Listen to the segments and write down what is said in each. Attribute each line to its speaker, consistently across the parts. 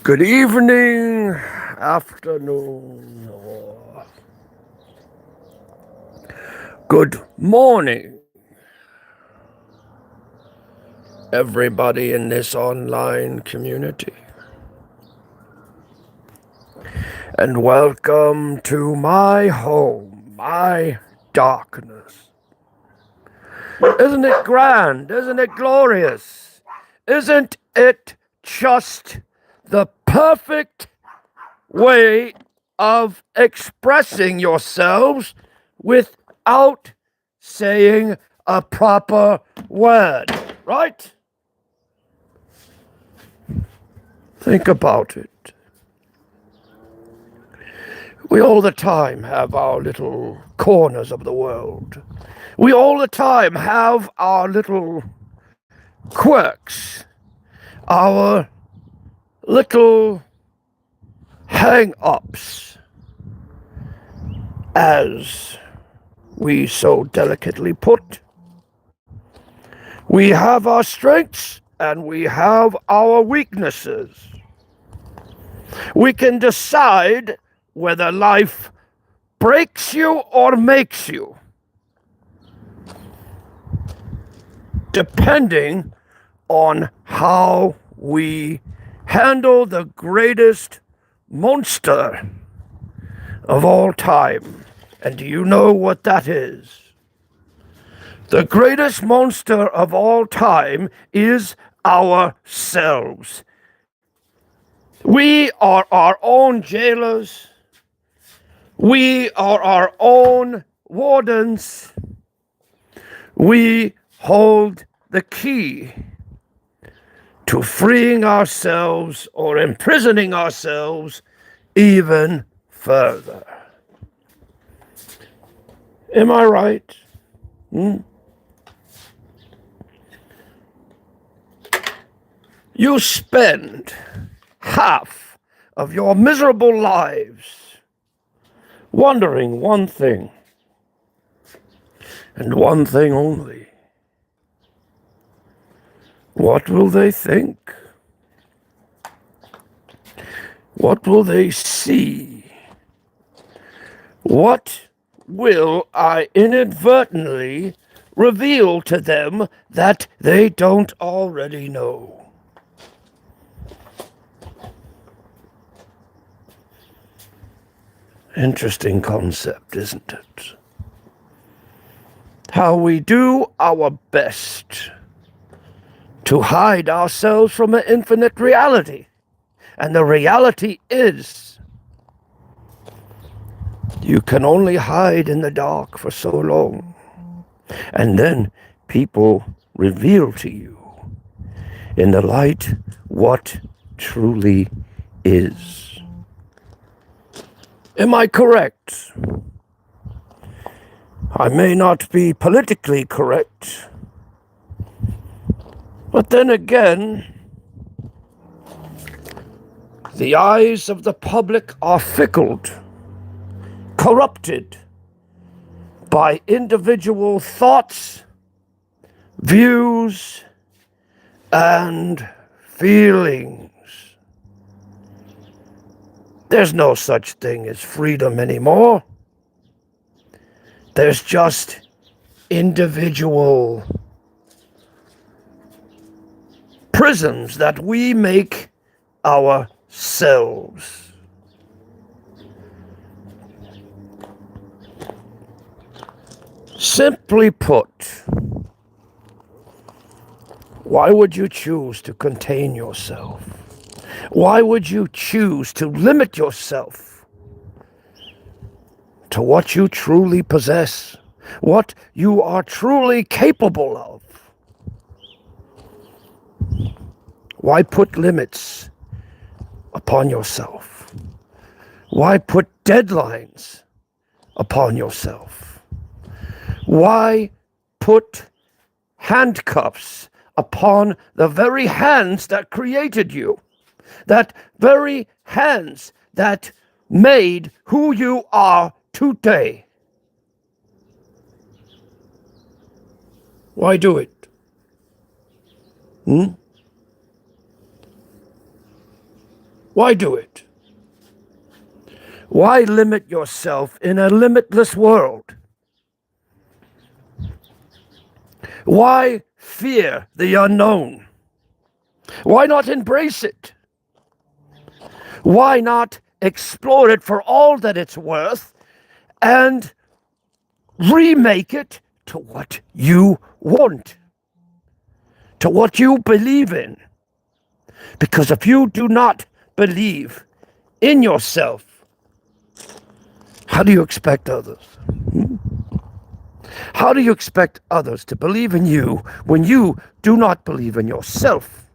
Speaker 1: Good evening, afternoon, or good morning, everybody in this online community. And welcome to my home, my darkness. Isn't it grand? Isn't it glorious? Isn't it just the perfect way of expressing yourselves without saying a proper word, right? Think about it. We all the time have our little corners of the world. We all the time have our little quirks, our little hang-ups, as we so delicately put. We have our strengths and we have our weaknesses. We can decide whether life breaks you or makes you, depending on how we handle the greatest monster of all time. And do you know what that is? The greatest monster of all time is ourselves. We are our own jailers. We are our own wardens. We hold the key to freeing ourselves or imprisoning ourselves even further. Am I right? You spend half of your miserable lives wondering one thing, and one thing only. What will they think? What will they see? What will I inadvertently reveal to them that they don't already know? Interesting concept, isn't it? How we do our best to hide ourselves from an infinite reality. And the reality is, you can only hide in the dark for so long. And then people reveal to you in the light what truly is. Am I correct? I may not be politically correct, but then again, the eyes of the public are fickled, corrupted by individual thoughts, views, and feelings. There's no such thing as freedom anymore. There's just individual prisons that we make ourselves. Simply put, why would you choose to contain yourself? Why would you choose to limit yourself to what you truly possess, what you are truly capable of? Why put limits upon yourself? Why put deadlines upon yourself? Why put handcuffs upon the very hands that created you? That very hands that made who you are today. Why do it? Why do it? Why limit yourself in a limitless world? Why fear the unknown? Why not embrace it? Why not explore it for all that it's worth and remake it to what you want, to what you believe in? Because if you do not believe in yourself, how do you expect others? How do you expect others to believe in you when you do not believe in yourself?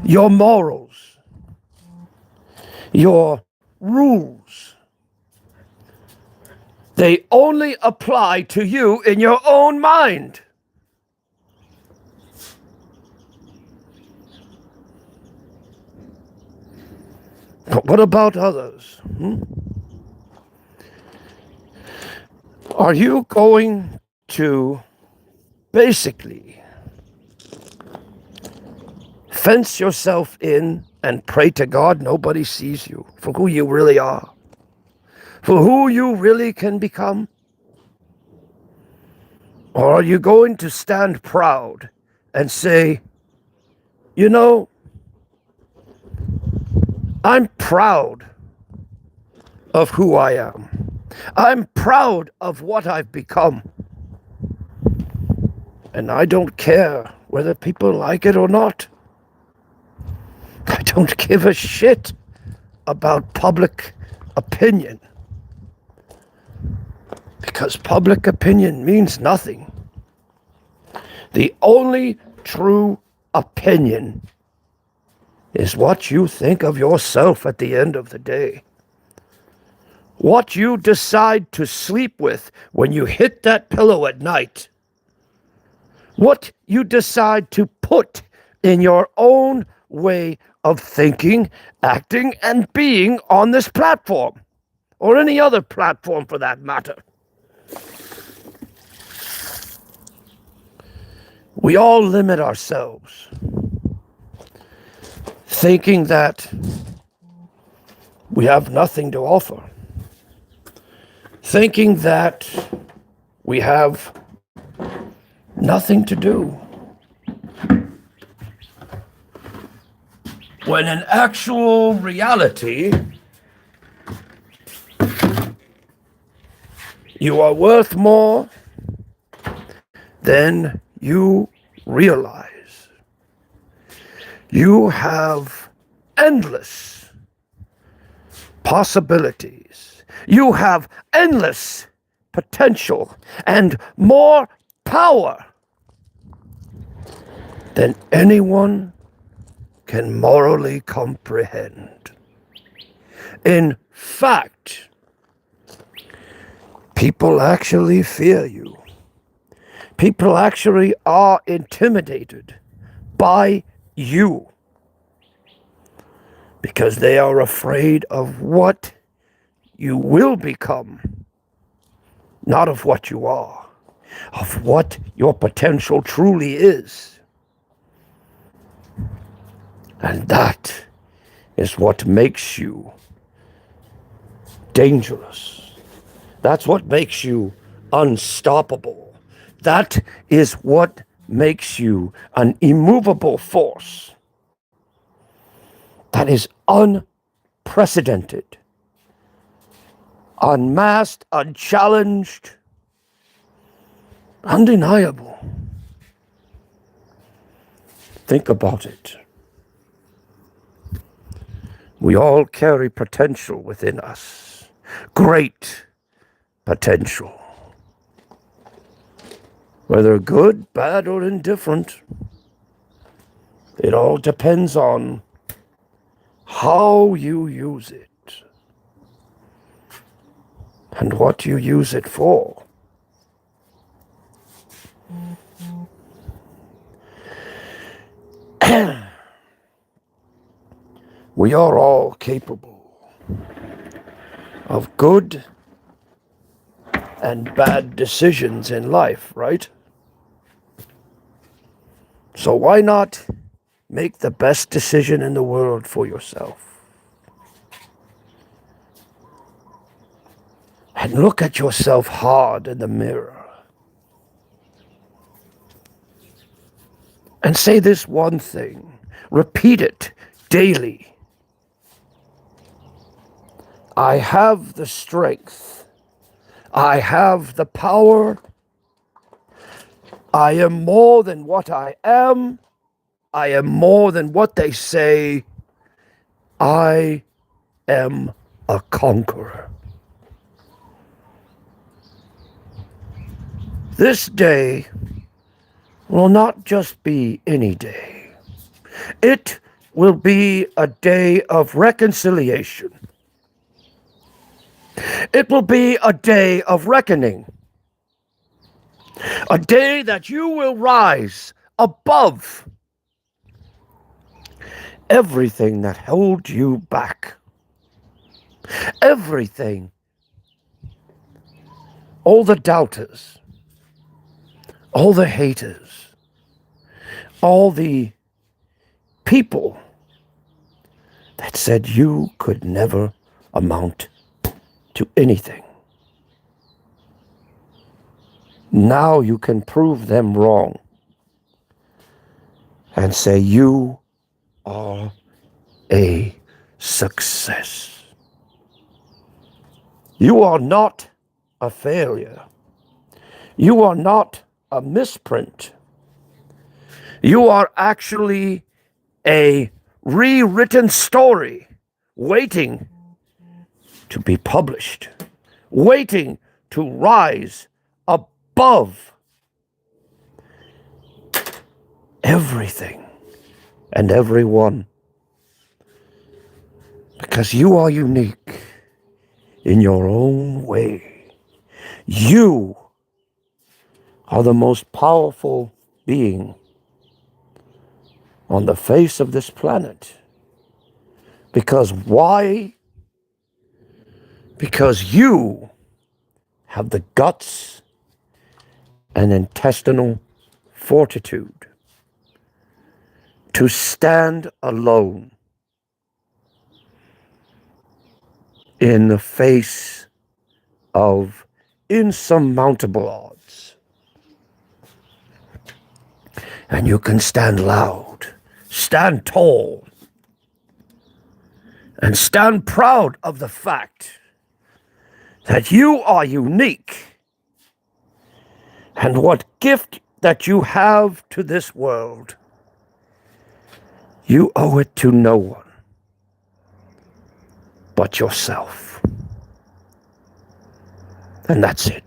Speaker 1: Your morals, your rules, they only apply to you in your own mind. But what about others? Are you going to basically fence yourself in and pray to God nobody sees you for who you really are, for who you really can become? Or are you going to stand proud and say, you know, I'm proud of who I am. I'm proud of what I've become. And I don't care whether people like it or not. I don't give a shit about public opinion. Because public opinion means nothing. The only true opinion is what you think of yourself at the end of the day. What you decide to sleep with when you hit that pillow at night. What you decide to put in your own way of thinking, acting, and being on this platform, or any other platform for that matter. We all limit ourselves, thinking that we have nothing to offer, thinking that we have nothing to do, when in actual reality, you are worth more than you realize. You have endless possibilities. You have endless potential and more power than anyone can morally comprehend. In fact, people actually fear you. People actually are intimidated by you because they are afraid of what you will become, not of what you are, of what your potential truly is. And that is what makes you dangerous. That's what makes you unstoppable. That is what makes you an immovable force. That is unprecedented, unmasked, unchallenged, undeniable. Think about it. We all carry potential within us, great potential. Whether good, bad, or indifferent, it all depends on how you use it and what you use it for. We are all capable of good and bad decisions in life, right? So why not make the best decision in the world for yourself. And look at yourself hard in the mirror. And say this one thing. Repeat it daily. I have the strength. I have the power. I am more than what I am. I am more than what they say. I am a conqueror. This day will not just be any day. It will be a day of reconciliation. It will be a day of reckoning. A day that you will rise above everything that held you back. Everything. All the doubters. All the haters. All the people that said you could never amount to anything. Now you can prove them wrong and say you are a success. You are not a failure. You are not a misprint. You are actually a rewritten story waiting to be published, waiting to rise above everything and everyone, because you are unique in your own way. You are the most powerful being on the face of this planet. Because why? Because you have the guts and intestinal fortitude to stand alone in the face of insurmountable odds. And you can stand loud, stand tall, and stand proud of the fact that you are unique, and what gift that you have to this world, you owe it to no one but yourself. And that's it.